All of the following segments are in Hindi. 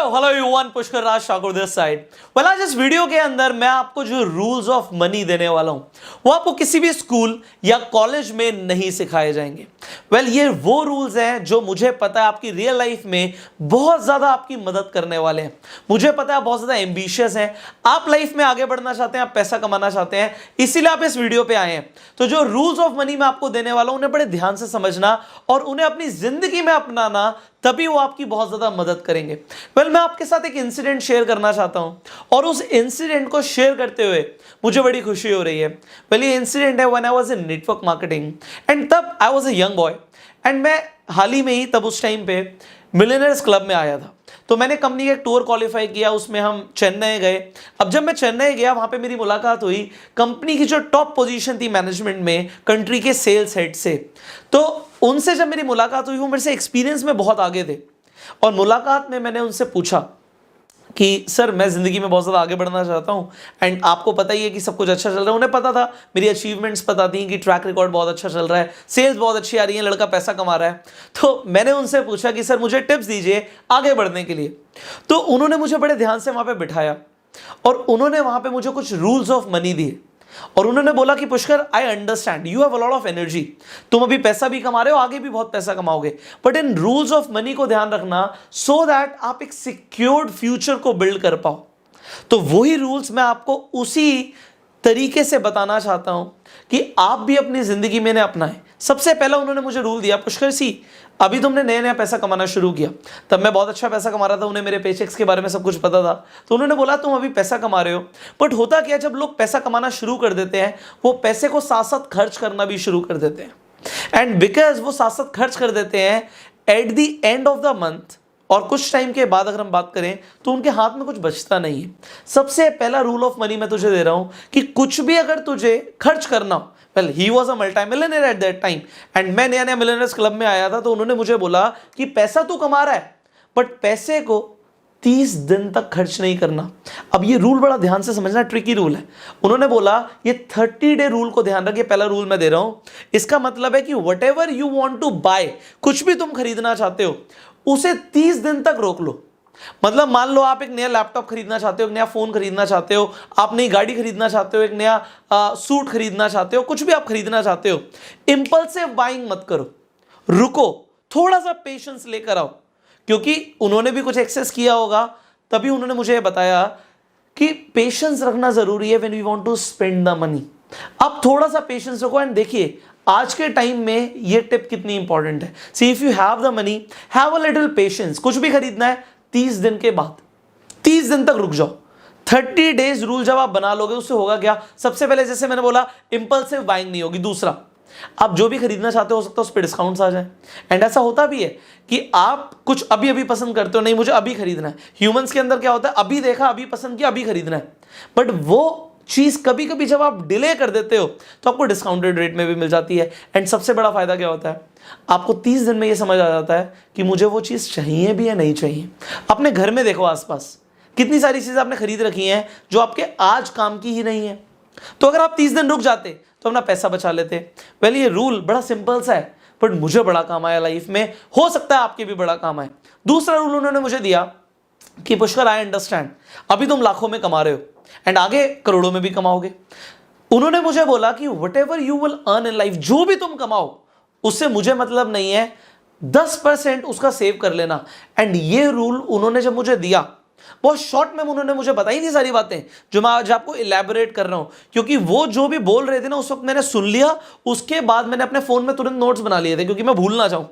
Hello everyone, Pushkar Raj Thakur this side. Well, आज इस वीडियो के अंदर मैं आपको जो रूल्स ऑफ मनी देने वाला हूं वो आपको किसी भी स्कूल या कॉलेज में नहीं सिखाए जाएंगे। वेल, ये वो रूल्स हैं जो मुझे पता है आपकी रियल लाइफ में बहुत ज्यादा आपकी मदद करने वाले हैं। मुझे पता है आप बहुत ज्यादा एम्बिशियस हैं, आप लाइफ में आगे बढ़ना चाहते हैं, आप पैसा कमाना चाहते हैं, इसीलिए आप इस वीडियो पे आए हैं। तो जो रूल्स ऑफ मनी मैं आपको देने वाला हूं उन्हें बड़े ध्यान से समझना और उन्हें अपनी जिंदगी में अपनाना, तभी वो आपकी बहुत ज्यादा मदद करेंगे। वेल, मैं आपके साथ एक इंसिडेंट शेयर करना चाहता हूं और उस इंसिडेंट को शेयर करते हुए मुझे बड़ी खुशी हो रही है। वेल, ये इंसिडेंट है when I was in network marketing and तब I was a young boy and मैं हाल ही में ही तब उस टाइम पे मिलियनेयर्स क्लब में आया था। तो मैंने कंपनी का एक टूर क्वालिफाई किया, उसमें हम चेन्नई गए। अब जब मैं चेन्नई गया वहां पे मेरी मुलाकात हुई कंपनी की जो टॉप पोजीशन थी मैनेजमेंट में, कंट्री के सेल्स हेड से। तो उनसे जब मेरी मुलाकात हुई, वो मेरे से एक्सपीरियंस में बहुत आगे थे और मुलाकात में मैंने उनसे पूछा कि सर, मैं ज़िंदगी में बहुत ज़्यादा आगे बढ़ना चाहता हूँ एंड आपको पता ही है कि सब कुछ अच्छा चल रहा है। उन्हें पता था, मेरी अचीवमेंट्स पता थी कि ट्रैक रिकॉर्ड बहुत अच्छा चल रहा है, सेल्स बहुत अच्छी आ रही है, लड़का पैसा कमा रहा है। तो मैंने उनसे पूछा कि सर, मुझे टिप्स दीजिए आगे बढ़ने के लिए। तो उन्होंने मुझे बड़े ध्यान से वहाँ पर बिठाया और उन्होंने वहाँ पर मुझे कुछ रूल्स ऑफ मनी दिए और उन्होंने बोला कि Pushkar, I understand you have a lot of energy, तुम अभी पैसा भी कमा रहे हो, आगे भी बहुत पैसा कमाओगे, but in rules of money को ध्यान रखना सो दैट आप एक सिक्योर्ड फ्यूचर को बिल्ड कर पाओ। तो वही रूल्स मैं आपको उसी तरीके से बताना चाहता हूं कि आप भी अपनी जिंदगी में अपनाएं। सबसे पहला उन्होंने मुझे रूल दिया, पुष्कर सी, अभी तुमने नया नया पैसा कमाना शुरू किया, तब मैं बहुत अच्छा पैसा कमा रहा था, उन्हें मेरे पेचेक्स के बारे में सब कुछ पता था। तो उन्होंने बोला तुम अभी पैसा कमा रहे हो, बट होता क्या, जब लोग पैसा कमाना शुरू कर देते हैं वो पैसे को साथ साथ खर्च करना भी शुरू कर देते हैं एंड बिकॉज वो साथ साथ खर्च कर देते हैं, at the end of the month और कुछ टाइम के बाद अगर हम बात करें तो उनके हाथ में कुछ बचता नहीं है। सबसे पहला रूल ऑफ मनी मैं तुझे दे रहा हूं कि कुछ भी अगर तुझे खर्च करना हो, well, he was a multi millionaire at that time and मैं नया नया मिलियनेयर्स क्लब में आया था। तो उन्होंने मुझे बोला कि पैसा तू कमा रहा है बट पैसे को 30 दिन तक खर्च नहीं करना। अब ये रूल बड़ा ध्यान से समझना, ट्रिकी रूल है। उन्होंने बोला ये 30 डे रूल को ध्यान रखिए, पहला रूल मैं दे रहा हूं। इसका मतलब है कि whatever you want to buy, कुछ भी तुम खरीदना चाहते हो उसे 30 दिन तक रोक लो। मतलब मान लो आप एक नया लैपटॉप खरीदना चाहते हो, एक नया फोन खरीदना चाहते हो, आप नई गाड़ी खरीदना चाहते हो, एक नया सूट खरीदना चाहते हो, कुछ भी आप खरीदना चाहते हो, इंपल्सिव बाइंग मत करो, रुको, थोड़ा सा पेशेंस लेकर आओ। क्योंकि उन्होंने भी कुछ एक्सेस किया होगा, तभी उन्होंने मुझे बताया कि पेशेंस रखना जरूरी है when we want to spend the money. आप थोड़ा सा पेशेंस रखो एंड देखिए आज के टाइम में ये टिप कितनी इंपॉर्टेंट है। See, if you have the money, have a little patience. कुछ भी खरीदना है 30 दिन के बाद, 30 दिन तक रुक जाओ। 30 डेज रूल जब आप बना लोगे उससे होगा क्या, सबसे पहले जैसे मैंने बोला इंपल्सिव बाइंग नहीं होगी। दूसरा, आप जो भी खरीदना चाहते हो सकता है उस पर डिस्काउंट्स आ जाए एंड ऐसा होता भी है कि आप कुछ अभी अभी पसंद करते हो, नहीं मुझे अभी खरीदना है। ह्यूमंस के अंदर क्या होता है, अभी देखा, अभी पसंद किया, अभी खरीदना है। बट वो चीज कभी कभी जब आप डिले कर देते हो तो आपको डिस्काउंटेड रेट में भी मिल जाती है एंड सबसे बड़ा फायदा क्या होता है, आपको 30 दिन में ये समझ आ जाता है कि मुझे वो चीज चाहिए भी या नहीं चाहिए। अपने घर में देखो आसपास कितनी सारी चीजें आपने खरीद रखी हैं जो आपके आज काम की ही नहीं है। तो अगर आप 30 दिन रुक जाते तो अपना पैसा बचा लेते। वेल, ये रूल बड़ा सिंपल सा है बट मुझे बड़ा काम आया लाइफ में, हो सकता है आपके भी बड़ा काम आए। दूसरा रूल उन्होंने मुझे दिया कि पुष्कर, आई अंडरस्टैंड अभी तुम लाखों में कमा रहे हो एंड आगे करोड़ों में भी कमाओगे। उन्होंने मुझे बोला कि whatever you will earn in life, जो भी तुम कमाओ उससे मुझे मतलब नहीं है, 10% उसका सेव कर लेना। एंड ये रूल उन्होंने जब मुझे दिया, बहुत शॉर्ट में उन्होंने मुझे बताई थी सारी बातें जो मैं आज आपको इलेबोरेट कर रहा हूं, क्योंकि वो जो भी बोल रहे थे ना उस वक्त मैंने सुन लिया। उसके बाद मैंने अपने फोन में तुरंत नोट्स बना लिए थे क्योंकि मैं भूल ना जाऊं।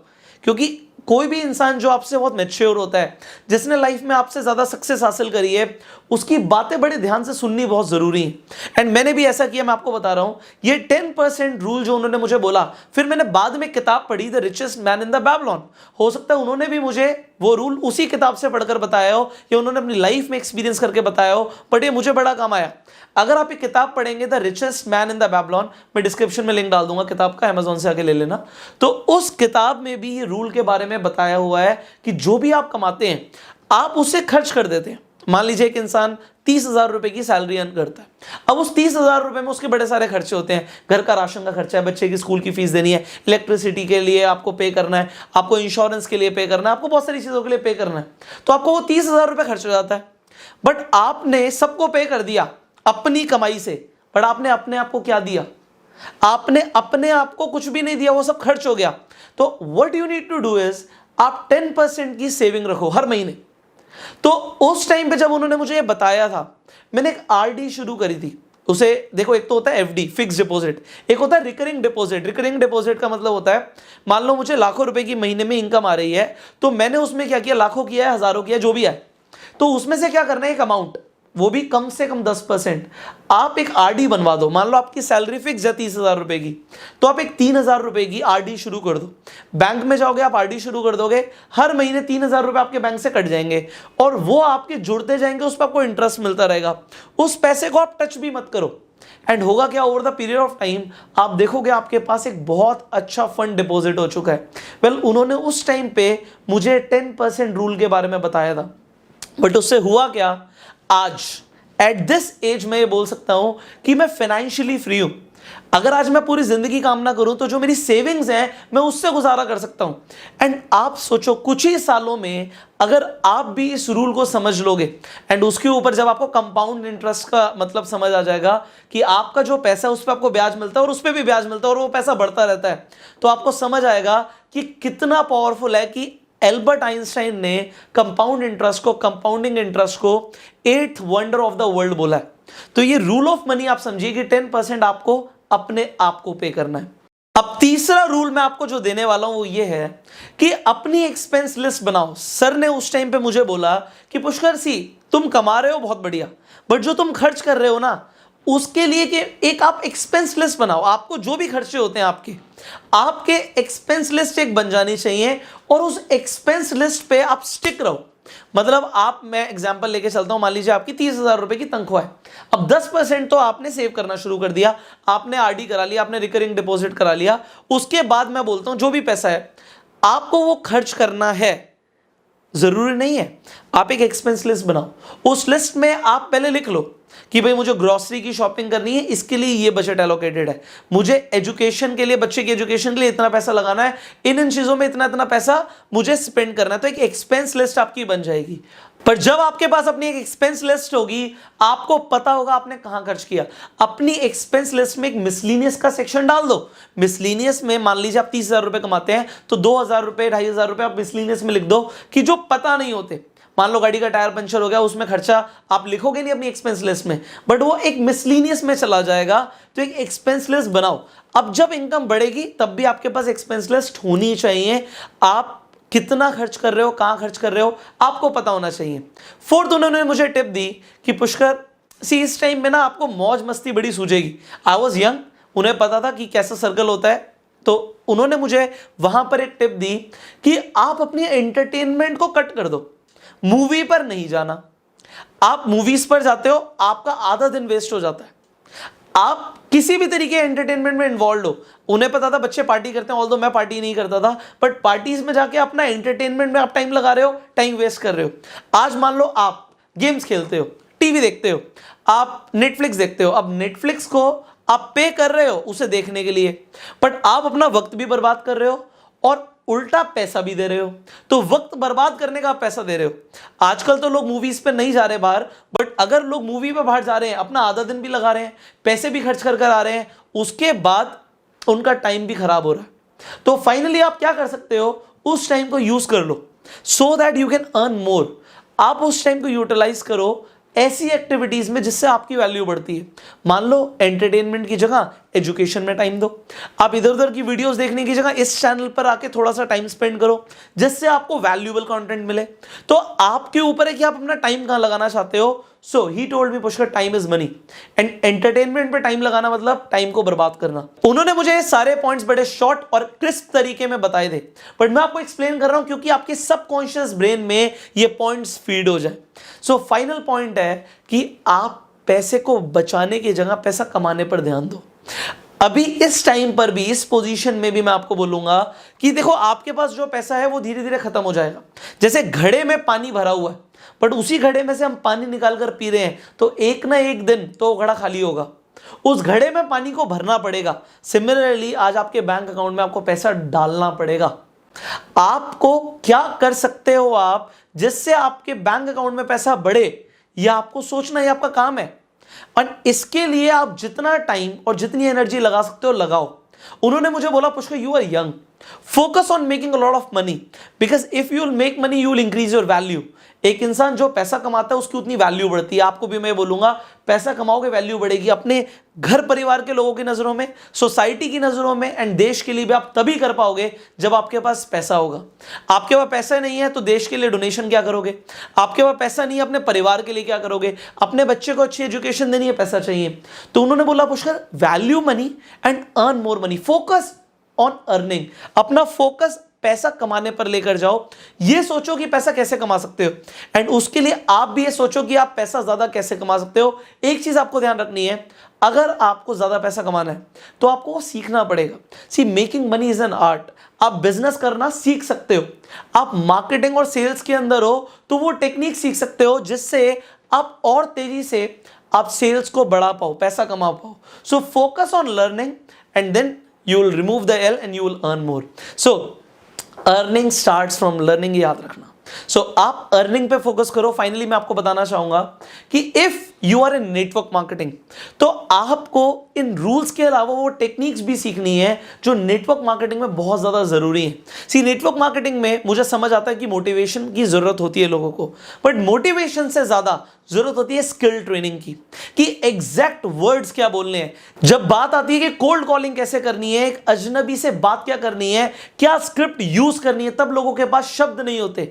क्योंकि कोई भी इंसान जो आपसे बहुत मैच्योर होता है, जिसने लाइफ में आपसे ज्यादा सक्सेस हासिल करी है, उसकी बातें बड़े ध्यान से सुननी बहुत जरूरी है एंड मैंने भी ऐसा किया। मैं आपको बता रहा हूं, ये 10% रूल जो उन्होंने मुझे बोला, फिर मैंने बाद में किताब पढ़ी the richest man in the Babylon. हो सकता है उन्होंने भी मुझे वो रूल उसी किताब से पढ़कर बताया हो या उन्होंने अपनी लाइफ में एक्सपीरियंस करके बताया हो, बट ये मुझे बड़ा काम आया। अगर आप ये किताब पढ़ेंगे the richest man in the Babylon, मैं डिस्क्रिप्शन में लिंक डाल दूंगा किताब का, अमेजोन से आके ले लेना। तो उस किताब में भी ये रूल के बारे में बताया हुआ है कि जो भी आप कमाते हैं आप उसे खर्च कर देते हैं। मान लीजिए एक इंसान 30,000 रुपए की सैलरी अर्न करता है। अब उस 30,000 रुपए में उसके बड़े सारे खर्चे होते हैं, घर का राशन का खर्चा है, बच्चे की स्कूल की फीस देनी है, इलेक्ट्रिसिटी के लिए आपको पे करना है, आपको इंश्योरेंस के लिए पे करना है, आपको बहुत सारी चीज़ों के लिए पे करना है, तो आपको वो 30,000 रुपये खर्च हो जाता है। बट आपने सबको पे कर दिया अपनी कमाई से, बट आपने अपने आप को क्या दिया? आपने अपने आप को कुछ भी नहीं दिया, वो सब खर्च हो गया। तो what you need to do is, आप 10% की सेविंग रखो हर महीने। तो उस टाइम पे जब उन्होंने मुझे ये बताया था, मैंने एक आरडी शुरू करी थी। उसे देखो, एक तो होता है एफडी, फिक्स डिपॉजिट, एक होता है रिकरिंग डिपॉजिट। रिकरिंग डिपॉजिट का मतलब होता है, मान लो मुझे लाखों रुपए की महीने में इनकम आ रही है, तो मैंने उसमें क्या किया, लाखों किया है, हजारों किया, जो भी है, तो उसमें से क्या करना है, एक अमाउंट, वो भी कम से कम 10%। आप एक आरडी बनवा दो। मान लो आपकी सैलरी फिक्स है 30,000 रुपए की, तो आप एक 3,000 रुपए की आरडी शुरू कर दो। बैंक में जाओगे, आप आरडी शुरू कर दोगे, हर महीने 3,000 रुपए आपके बैंक से कट जाएंगे और वो आपके जुड़ते जाएंगे, उस पर आपको इंटरेस्ट मिलता रहेगा। उस पैसे को आप टच भी मत करो। एंड होगा क्या, over the period of time आप देखोगे आपके पास एक बहुत अच्छा फंड डिपॉजिट हो चुका है। वेल, उन्होंने उस टाइम पे मुझे 10% रूल के बारे में बताया था, बट उससे हुआ क्या, आज एट दिस एज में ये बोल सकता हूं कि मैं फाइनेंशियली फ्री हूं। अगर आज मैं पूरी जिंदगी काम ना करूं तो जो मेरी सेविंग्स हैं मैं उससे गुजारा कर सकता हूं। एंड आप सोचो, कुछ ही सालों में अगर आप भी इस रूल को समझ लोगे, एंड उसके ऊपर जब आपको कंपाउंड इंटरेस्ट का मतलब समझ आ जाएगा कि आपका जो पैसा है उस पर आपको ब्याज मिलता है और उस पर भी ब्याज मिलता है और वो पैसा बढ़ता रहता है, तो आपको समझ आएगा कि कितना पावरफुल है कि एल्बर्ट आइंस्टाइन ने कंपाउंड इंटरेस्ट को, कंपाउंडिंग इंटरेस्ट को 8th wonder of the world बोला है। तो ये रूल ऑफ मनी आप समझिए कि 10% आपको अपने आप को पे करना है। अब तीसरा रूल मैं आपको जो देने वाला हूं वो ये है कि अपनी एक्सपेंस लिस्ट बनाओ। सर ने उस टाइम पे मुझे बोला कि पुष्कर सी, तुम कमा रहे हो बहुत बढ़िया, बट जो तुम खर्च कर रहे हो ना, उसके लिए कि एक आप एक्सपेंस लिस्ट बनाओ। आपको जो भी खर्चे होते हैं आपके एक्सपेंस लिस्ट एक बन जानी चाहिए और उस एक्सपेंस लिस्ट पे आप स्टिक रहो। मतलब मैं एग्जांपल लेके चलता हूं, मान लीजिए आपकी 30,000 रुपए की तनख्वाह है। अब 10% तो आपने सेव करना शुरू कर दिया, आपने आरडी करा लिया, आपने रिकरिंग डिपॉजिट करा लिया। उसके बाद मैं बोलता हूं जो भी पैसा है आपको वो खर्च करना है, जरूरी नहीं है। आप एक एक्सपेंस लिस्ट बनाओ, उस लिस्ट में आप पहले लिख लो कि भाई मुझे ग्रोसरी की शॉपिंग करनी है, इसके लिए ये बजट एलोकेटेड है, मुझे एजुकेशन के लिए, बच्चे की एजुकेशन के लिए इतना पैसा लगाना है, इन चीजों में इतना इतना पैसा मुझे स्पेंड करना है। तो एक एक्सपेंस लिस्ट आपकी बन जाएगी। पर जब आपके पास अपनी एक एक्सपेंस लिस्ट होगी, आपको पता होगा आपने कहां खर्च किया। अपनी एक्सपेंस लिस्ट में एक मिसलिनियस का सेक्शन डाल दो। मिसलिनियस में मान लीजिए आप 30,000 रुपए कमाते हैं, तो 2,000 रुपए, 2,500 रुपए आप मिसलिनियस में लिख दो कि जो पता नहीं होते। मान लो गाड़ी का टायर पंचर हो गया, उसमें खर्चा आप लिखोगे नहीं अपनी एक्सपेंस लिस्ट में, बट वो एक मिसलिनियस में चला जाएगा। तो एक एक्सपेंस लिस्ट बनाओ। अब जब इनकम बढ़ेगी तब भी आपके पास एक्सपेंस लिस्ट होनी चाहिए। आप कितना खर्च कर रहे हो, कहां खर्च कर रहे हो, आपको पता होना चाहिए। फोर्थ, उन्होंने मुझे टिप दी कि पुष्कर सी, इस टाइम में ना आपको मौज मस्ती बड़ी सूझेगी। आई वॉज यंग, उन्हें पता था कि कैसा सर्कल होता है, तो उन्होंने मुझे वहां पर एक टिप दी कि आप अपनी एंटरटेनमेंट को कट कर दो। मूवी पर नहीं जाना। आप मूवीज पर जाते हो, आपका आधा दिन वेस्ट हो जाता है। आप किसी भी तरीके एंटरटेनमेंट में इन्वॉल्व हो। उन्हें पता था बच्चे पार्टी करते हैं, ऑल्दो मैं पार्टी नहीं करता था, बट पार्टीज में जाके अपना एंटरटेनमेंट में आप टाइम लगा रहे हो, टाइम वेस्ट कर रहे हो। आज मान लो आप गेम्स खेलते हो, टीवी देखते हो, आप नेटफ्लिक्स देखते हो। अब नेटफ्लिक्स को आप पे कर रहे हो उसे देखने के लिए, बट आप अपना वक्त भी बर्बाद कर रहे हो और उल्टा पैसा भी दे रहे हो। तो वक्त बर्बाद करने का आप पैसा दे रहे हो। आजकल तो लोग मूवीज पे नहीं जा रहे बाहर, बट अगर लोग मूवी पे बाहर जा रहे हैं, अपना आधा दिन भी लगा रहे हैं, पैसे भी खर्च कर आ रहे हैं, उसके बाद उनका टाइम भी खराब हो रहा है। तो फाइनली आप क्या कर सकते हो, उस टाइम को यूज कर लो so that you can earn more. आप उस टाइम को यूटिलाइज करो ऐसी एक्टिविटीज में जिससे आपकी वैल्यू बढ़ती है। मान लो एंटरटेनमेंट की जगह एजुकेशन में टाइम दो। आप इधर उधर की वीडियोस देखने की जगह इस चैनल पर आके थोड़ा सा टाइम स्पेंड करो, जिससे आपको वैल्यूएबल कंटेंट मिले। तो आपके ऊपर है कि आप अपना टाइम कहां लगाना चाहते हो। So he told me Pushkar, time is money, and entertainment पे टाइम लगाना मतलब टाइम को बर्बाद करना। उन्होंने मुझे ये सारे पॉइंट्स बड़े शॉर्ट और क्रिस्प तरीके में बताए थे, बट मैं आपको एक्सप्लेन कर रहा हूं क्योंकि आपके सबकॉन्शियस ब्रेन में ये पॉइंट्स फीड हो जाए। सो फाइनल पॉइंट है कि आप पैसे को बचाने की जगह पैसा कमाने पर ध्यान दो। अभी इस टाइम पर भी, इस पोजीशन में भी मैं आपको बोलूंगा कि देखो, आपके पास जो पैसा है वो धीरे धीरे खत्म हो जाएगा। जैसे घड़े में पानी भरा हुआ है, बट उसी घड़े में से हम पानी निकाल कर पी रहे हैं तो एक ना एक दिन तो वो घड़ा खाली होगा, उस घड़े में पानी को भरना पड़ेगा। सिमिलरली आज आपके बैंक अकाउंट में आपको पैसा डालना पड़ेगा। आपको क्या कर सकते हो आप जिससे आपके बैंक अकाउंट में पैसा बढ़े, यह आपको सोचना ही आपका काम है। और इसके लिए आप जितना टाइम और जितनी एनर्जी लगा सकते हो लगाओ। उन्होंने मुझे बोला Pushkar you are young, focus on making a lot of money because if you will make money you will increase your value. एक इंसान जो पैसा कमाता है उसकी उतनी वैल्यू बढ़ती है। आपको भी मैं बोलूंगा पैसा कमाओगे वैल्यू बढ़ेगी, अपने घर परिवार के लोगों की नजरों में, सोसाइटी की नजरों में एंड देश के लिए भी आप तभी कर पाओगे जब आपके पास पैसा होगा। आपके पास पैसा नहीं है तो देश के लिए डोनेशन क्या करोगे? आपके पास पैसा नहीं है अपने परिवार के लिए क्या करोगे? अपने बच्चे को अच्छी एजुकेशन देनी है, पैसा चाहिए। तो उन्होंने बोला Pushkar value money and earn more money, focus on earning. अपना फोकस पैसा कमाने पर लेकर जाओ। ये सोचो कि पैसा कैसे कमा सकते हो एंड उसके लिए आप भी ये सोचो कि आप पैसा ज्यादा कैसे कमा सकते हो। एक चीज आपको ध्यान रखनी है, अगर आपको ज्यादा पैसा कमाना है तो आपको वो सीखना पड़ेगा। See making money is an art. आप बिजनेस करना सीख सकते हो, आप मार्केटिंग और सेल्स के अंदर हो तो वो टेक्निक सीख सकते हो जिससे आप और तेजी से आप सेल्स को बढ़ा पाओ, पैसा कमा पाओ। So focus on learning and then you will remove the L and you will earn more. So earning starts from learning, ये याद रखना। सो आप अर्निंग पे फोकस करो। फाइनली मैं आपको बताना चाहूंगा कि if you are in network marketing तो आपको इन रूल्स के अलावा वो टेक्निक्स भी सीखनी है जो नेटवर्क मार्केटिंग में बहुत ज्यादा जरूरी है। सी नेटवर्क मार्केटिंग में मुझे समझ आता है कि मोटिवेशन की जरूरत होती है लोगों को, बट मोटिवेशन से ज्यादा जरूरत होती है स्किल ट्रेनिंग की, कि एग्जैक्ट वर्ड्स क्या बोलने हैं। जब बात आती है कि कोल्ड कॉलिंग कैसे करनी है, एक अजनबी से बात क्या करनी है, क्या स्क्रिप्ट यूज करनी है, तब लोगों के पास शब्द नहीं होते,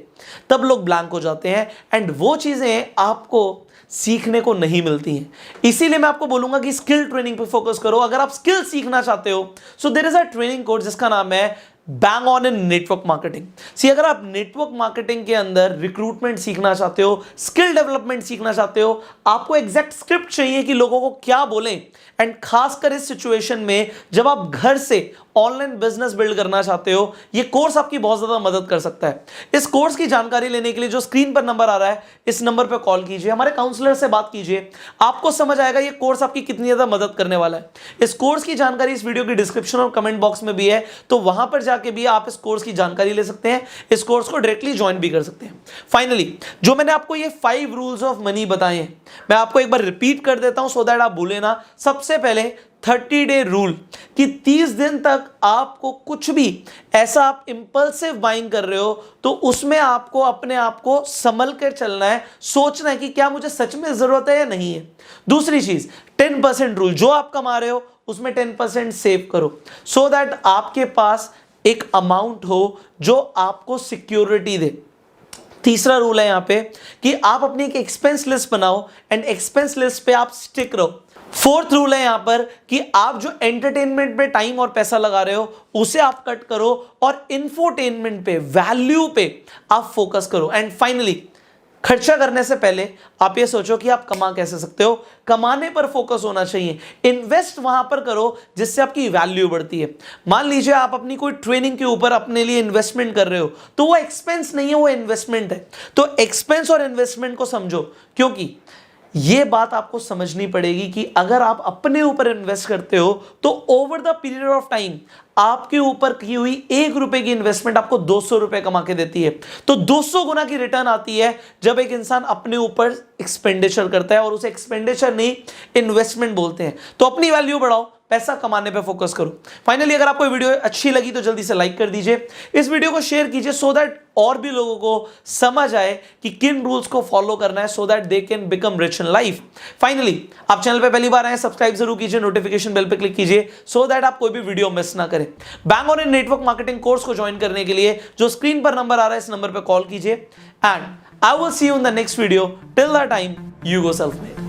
तब लोग ब्लैंक हो जाते हैं एंड वो चीजें आपको सीखने को नहीं मिलती हैं। इसीलिए मैं आपको बोलूंगा कि स्किल ट्रेनिंग पे फोकस करो। अगर आप स्किल सीखना चाहते हो so there is a training course जिसका नाम है bang on in network marketing. See अगर आप नेटवर्क मार्केटिंग के अंदर रिक्रूटमेंट सीखना चाहते हो, स्किल डेवलपमेंट सीखना चाहते हो, आपको एग्जैक्ट स्क्रिप्ट चाहिए कि लोगों को क्या बोलें एंड खासकर इस सिचुएशन में जब आप घर से ऑनलाइन बिजनेस बिल्ड करना चाहते हो, ये कोर्स आपकी बहुत ज्यादा मदद कर सकता है। इस कोर्स की जानकारी लेने के लिए जो स्क्रीन पर नंबर आ रहा है इस नंबर पर कॉल कीजिए, हमारे काउंसलर से बात कीजिए, आपको समझ आएगा ये कोर्स आपकी कितनी ज्यादा मदद करने वाला है। इस कोर्स की जानकारी इस वीडियो की डिस्क्रिप्शन और कमेंट बॉक्स में भी है, तो वहां पर जाके भी आप इस कोर्स की जानकारी ले सकते हैं, इस कोर्स को डायरेक्टली ज्वाइन भी कर सकते हैं। फाइनली जो मैंने आपको ये 5 रूल्स ऑफ मनी बताए हैं मैं आपको एक बार रिपीट कर देता हूं सो दैट आप भूले ना। सबसे पहले 30 डे रूल कि 30 दिन तक आपको कुछ भी ऐसा आप इंपल्सिव बाइंग कर रहे हो तो उसमें आपको अपने आप को संभल कर चलना है, सोचना है कि क्या मुझे सच में जरूरत है या नहीं है। दूसरी चीज 10% रूल, जो आप कमा रहे हो उसमें 10% सेव करो सो दैट आपके पास एक अमाउंट हो जो आपको सिक्योरिटी दे। तीसरा रूल है यहां पे कि आप अपनी एक एक्सपेंस लिस्ट बनाओ एंड एक्सपेंस लिस्ट पे आप स्टिक रहो। फोर्थ रूल है यहां पर कि आप जो एंटरटेनमेंट पे टाइम और पैसा लगा रहे हो उसे आप कट करो और इंफोटेनमेंट पे, वैल्यू पे आप फोकस करो। एंड फाइनली खर्चा करने से पहले आप ये सोचो कि आप कमा कैसे सकते हो, कमाने पर फोकस होना चाहिए। इन्वेस्ट वहां पर करो जिससे आपकी वैल्यू बढ़ती है। मान लीजिए आप अपनी कोई ट्रेनिंग के ऊपर अपने लिए इन्वेस्टमेंट कर रहे हो तो वो एक्सपेंस नहीं है, वो इन्वेस्टमेंट है। तो एक्सपेंस और इन्वेस्टमेंट को समझो, क्योंकि ये बात आपको समझनी पड़ेगी कि अगर आप अपने ऊपर इन्वेस्ट करते हो तो over the period of time आपके ऊपर की हुई 1 रुपए की इन्वेस्टमेंट आपको 200 रुपए कमा के देती है। तो 200 गुना की रिटर्न आती है जब एक इंसान अपने ऊपर एक्सपेंडिचर करता है, और उसे एक्सपेंडिचर नहीं इन्वेस्टमेंट बोलते हैं। तो अपनी वैल्यू बढ़ाओ, पैसा कमाने पे फोकस करो। फाइनली अगर आपको वीडियो अच्छी लगी तो जल्दी से लाइक कर दीजिए, इस वीडियो को शेयर कीजिए सो दैट और भी लोगों को समझ आए कि किन रूल्स को फॉलो करना है so that they can become rich in life. Finally आप चैनल पे पहली बार आए सब्सक्राइब जरूर कीजिए, नोटिफिकेशन बेल पे क्लिक कीजिए सो दैट आप कोई भी वीडियो मिस ना करें। Bang on in network marketing course को ज्वाइन करने के लिए जो स्क्रीन पर नंबर आ रहा है इस नंबर पर कॉल कीजिए and I will see you in the next video. Till the time you go self made.